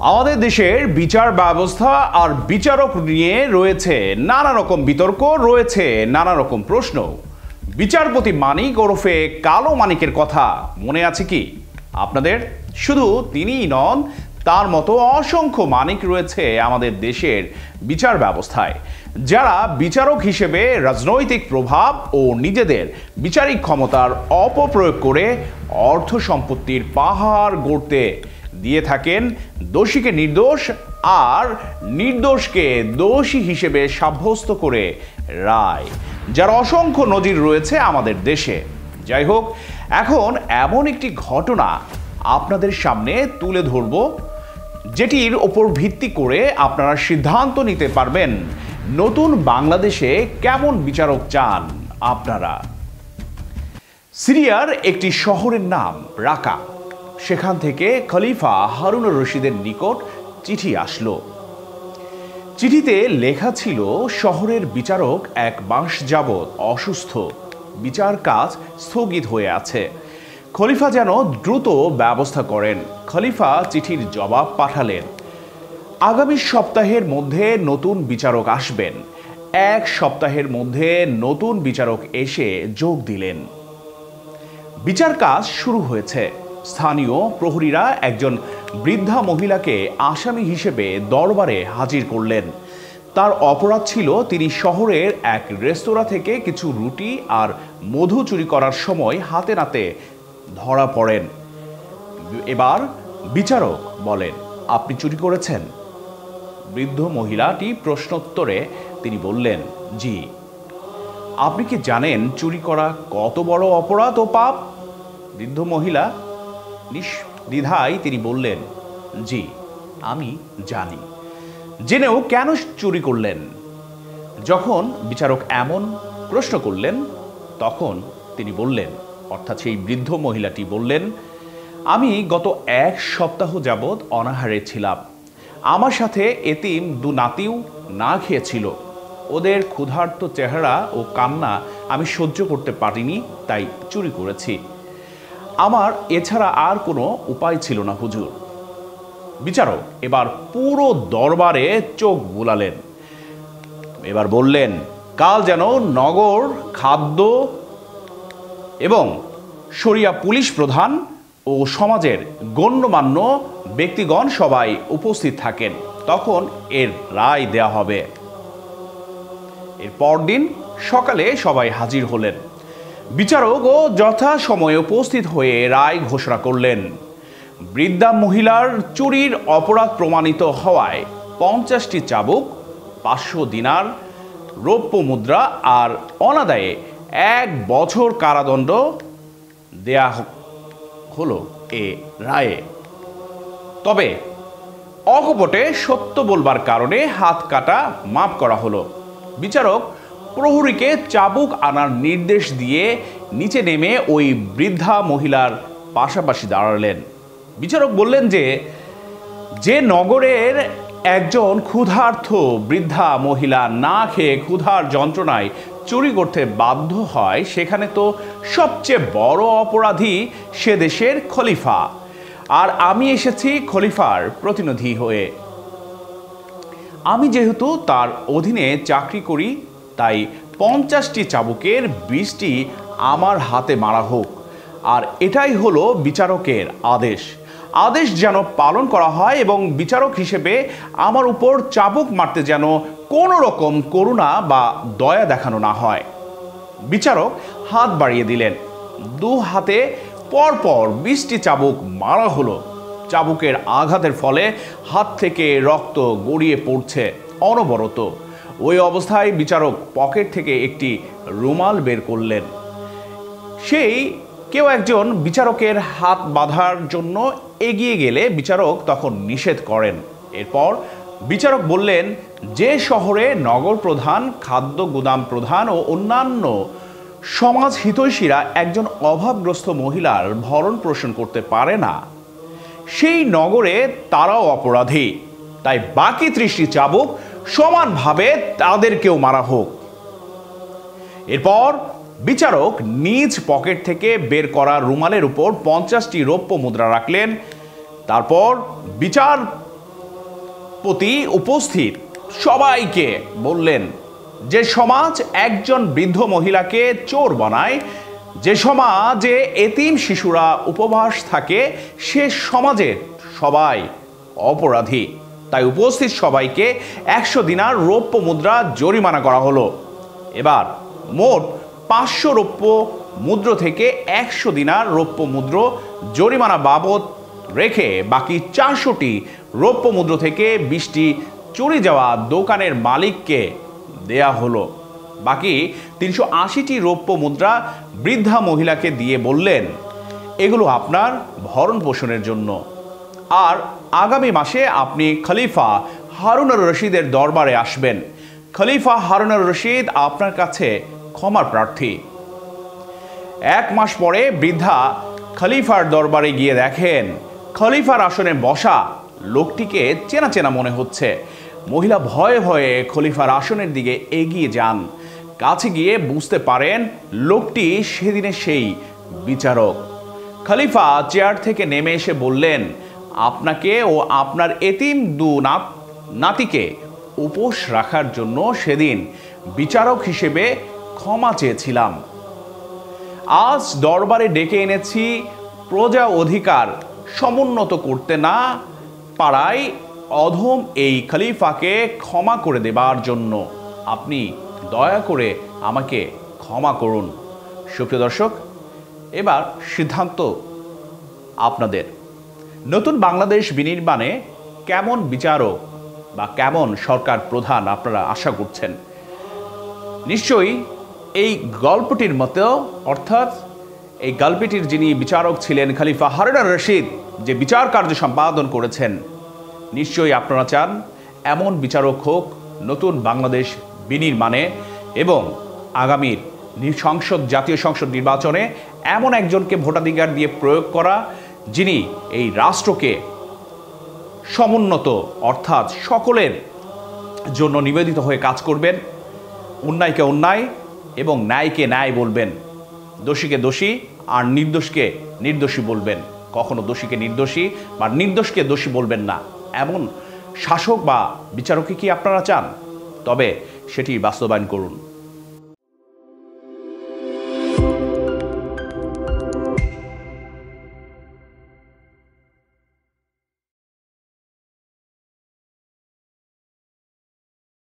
আমাদের দেশের বিচার ব্যবস্থা আর বিচারক নিয়ে রয়েছে নানা রকম বিতর্ক, রয়েছে নানা রকম প্রশ্ন। বিচারপতি মানিক ওরফে কালো মানিকের কথা মনে আছে কি আপনাদের? শুধু তিনিই নন, তার মতো অসংখ্য মানিক রয়েছে আমাদের দেশের বিচার ব্যবস্থায়, যারা বিচারক হিসেবে রাজনৈতিক প্রভাব ও নিজেদের বিচারিক ক্ষমতার অপপ্রয়োগ করে অর্থ সম্পত্তির পাহাড় গড়তে দিয়ে থাকেন দোষীকে নির্দোষ আর নির্দোষকে দোষী হিসেবে সাব্যস্ত করে রায়, যার অসংখ্য নজির রয়েছে আমাদের দেশে। যাই হোক, এখন এমন একটি ঘটনা আপনাদের সামনে তুলে ধরব, যেটির ওপর ভিত্তি করে আপনারা সিদ্ধান্ত নিতে পারবেন নতুন বাংলাদেশে কেমন বিচারক চান আপনারা। সিরিয়ার একটি শহরের নাম রাকা। সেখান থেকে খলিফা হারুনুর রশিদের নিকট চিঠি আসলো। চিঠিতে লেখা ছিল, শহরের বিচারক এক মাস যাবৎ অসুস্থ, বিচার কাজ স্থগিত হয়ে আছে, খলিফা যেন দ্রুত ব্যবস্থা করেন। খলিফা চিঠির জবাব পাঠালেন, আগামী সপ্তাহের মধ্যে নতুন বিচারক আসবেন। এক সপ্তাহের মধ্যে নতুন বিচারক এসে যোগ দিলেন। বিচার কাজ শুরু হয়েছে। স্থানীয় প্রহরীরা একজন বৃদ্ধা মহিলাকে আসামি হিসেবে দরবারে হাজির করলেন। তার অপরাধ ছিল, তিনি শহরের এক রেস্তোরাঁ থেকে কিছু রুটি আর মধু চুরি করার সময় হাতে নাতে ধরা পড়েন। এবার বিচারক বলেন, আপনি চুরি করেছেন? বৃদ্ধ মহিলাটি প্রশ্নোত্তরে তিনি বললেন, জি। আপনি কি জানেন চুরি করা কত বড় অপরাধ ও পাপ? বৃদ্ধ মহিলা নির্দ্বিধায় তিনি বললেন, জি, আমি জানি। জেনেও কেন চুরি করলেন? যখন বিচারক এমন প্রশ্ন করলেন, তখন তিনি বললেন, অর্থাৎ সেই বৃদ্ধ মহিলাটি বললেন, আমি গত এক সপ্তাহ যাবৎ অনাহারে ছিলাম। আমার সাথে এতিম দু নাতিও না খেয়েছিল। ওদের ক্ষুধার্ত চেহারা ও কান্না আমি সহ্য করতে পারিনি, তাই চুরি করেছি। আমার এছাড়া আর কোনো উপায় ছিল না হুজুর। বিচারক এবার পুরো দরবারে চোখ বুলালেন। এবার বললেন, কাল যেন নগর খাদ্য এবং শরিয়া পুলিশ প্রধান ও সমাজের গণ্যমান্য ব্যক্তিগণ সবাই উপস্থিত থাকেন, তখন এর রায় দেয়া হবে। এর পরদিন সকালে সবাই হাজির হলেন। বিচারকও যথাসময়ে উপস্থিত হয়ে রায় ঘোষণা করলেন। বৃদ্ধা মহিলার চুরির অপরাধ প্রমাণিত হওয়ায় 50টি চাবুক, 500 দিনার রৌপ্য মুদ্রা আর অনাদায়ে 1 বছর কারাদণ্ড দেয়া হলো এ রায়ে। তবে অকপটে সত্য বলবার কারণে হাত কাটা মাফ করা হলো। বিচারক প্রহরীকে চাবুক আনার নির্দেশ দিয়ে নিচে নেমে ওই বৃদ্ধা মহিলার পাশাপাশি দাঁড়ালেন। বিচারক বললেন যে নগরের একজন ক্ষুধার্ত বৃদ্ধা মহিলা না খেয়ে ক্ষুধার যন্ত্রণায় চুরি করতে বাধ্য হয়, সেখানে তো সবচেয়ে বড় অপরাধী সে দেশের খলিফা, আর আমি এসেছি খলিফার প্রতিনিধি হয়ে। আমি যেহেতু তার অধীনে চাকরি করি, তাই 50টি চাবুকের 20টি আমার হাতে মারা হোক, আর এটাই হলো বিচারকের আদেশ। আদেশ যেন পালন করা হয় এবং বিচারক হিসেবে আমার উপর চাবুক মারতে যেন কোনো রকম করুণা বা দয়া দেখানো না হয়। বিচারক হাত বাড়িয়ে দিলেন। 2 হাতে পরপর 20টি চাবুক মারা হলো। চাবুকের আঘাতের ফলে হাত থেকে রক্ত গড়িয়ে পড়ছে অনবরত। ওই অবস্থায় বিচারক পকেট থেকে একটি রুমাল বের করলেন। সেই কেউ একজন বিচারকের হাত বাঁধার জন্য এগিয়ে গেলে বিচারক তখন নিষেধ করেন। এরপর বিচারক বললেন, যে শহরে নগর প্রধান, খাদ্য গুদাম প্রধান ও অন্যান্য সমাজ হিতৈষীরা একজন অভাবগ্রস্ত মহিলার ভরণ পোষণ করতে পারে না, সেই নগরে তারাও অপরাধী। তাই বাকি 30টি চাবুক সমানভাবে তাদেরকেও মারা হোক। এরপর বিচারক নিজ পকেট থেকে বের করা রুমালের উপর 50টি রৌপ্য মুদ্রা রাখলেন। তারপর বিচার বিচারপতি উপস্থিত সবাইকে বললেন, যে সমাজ একজন বৃদ্ধ মহিলাকে চোর বানায়, যে সমাজে এতিম শিশুরা উপবাস থাকে, সে সমাজের সবাই অপরাধী। তাই উপস্থিত সবাইকে 100 দিনার রৌপ্য মুদ্রা জরিমানা করা হলো। এবার মোট 500 রৌপ্য মুদ্রা থেকে 100 দিনার রৌপ্য মুদ্রা জরিমানা বাবদ রেখে বাকি 400টি রৌপ্য মুদ্রা থেকে 20টি চুরি যাওয়া দোকানের মালিককে দেয়া হলো। বাকি 380টি রৌপ্য মুদ্রা বৃদ্ধা মহিলাকে দিয়ে বললেন, এগুলো আপনার ভরণ পোষণের জন্য। আর আগামী মাসে আপনি খলিফা হারুনুর রশিদের দরবারে আসবেন। খলিফা হারুনুর রশিদ আপনার কাছে ক্ষমার প্রার্থী। 1 মাস পরে বৃদ্ধা খলিফার দরবারে গিয়ে দেখেন খলিফার আসনে বসা লোকটিকে চেনা চেনা মনে হচ্ছে। মহিলা ভয়ে ভয়ে খলিফার আসনের দিকে এগিয়ে যান। কাছে গিয়ে বুঝতে পারেন লোকটি সেদিনের সেই বিচারক। খলিফা চেয়ার থেকে নেমে এসে বললেন, আপনাকে ও আপনার এতিম নাতিকে উপোস রাখার জন্য সেদিন বিচারক হিসেবে ক্ষমা চেয়েছিলাম। আজ দরবারে ডেকে এনেছি প্রজা অধিকার সমুন্নত করতে না পারায় অধম এই খলিফাকে ক্ষমা করে দেবার জন্য। আপনি দয়া করে আমাকে ক্ষমা করুন। সুপ্রিয় দর্শক, এবার সিদ্ধান্ত আপনাদের। নতুন বাংলাদেশ বিনির্মাণে কেমন বিচারক বা কেমন সরকার প্রধান আপনারা আশা করছেন? নিশ্চয়ই এই গল্পটির মতো, অর্থাৎ এই গল্পটির যিনি বিচারক ছিলেন খলিফা হারুনুর রশিদ, যে বিচার কার্য সম্পাদন করেছেন, নিশ্চয়ই আপনারা চান এমন বিচারক হোক নতুন বাংলাদেশ বিনির্মাণে এবং আগামীর জাতীয় সংসদ নির্বাচনে এমন একজনকে ভোটাধিকার দিয়ে প্রয়োগ করা, যিনি এই রাষ্ট্রকে সমুন্নত অর্থাৎ সকলের জন্য নিবেদিত হয়ে কাজ করবেন, অন্যায়কে অন্যায় এবং ন্যায়কে ন্যায় বলবেন, দোষীকে দোষী আর নির্দোষকে নির্দোষী বলবেন, কখনো দোষীকে নির্দোষী বা নির্দোষকে দোষী বলবেন না। এমন শাসক বা বিচারককে কি আপনারা চান? তবে সেটি বাস্তবায়ন করুন।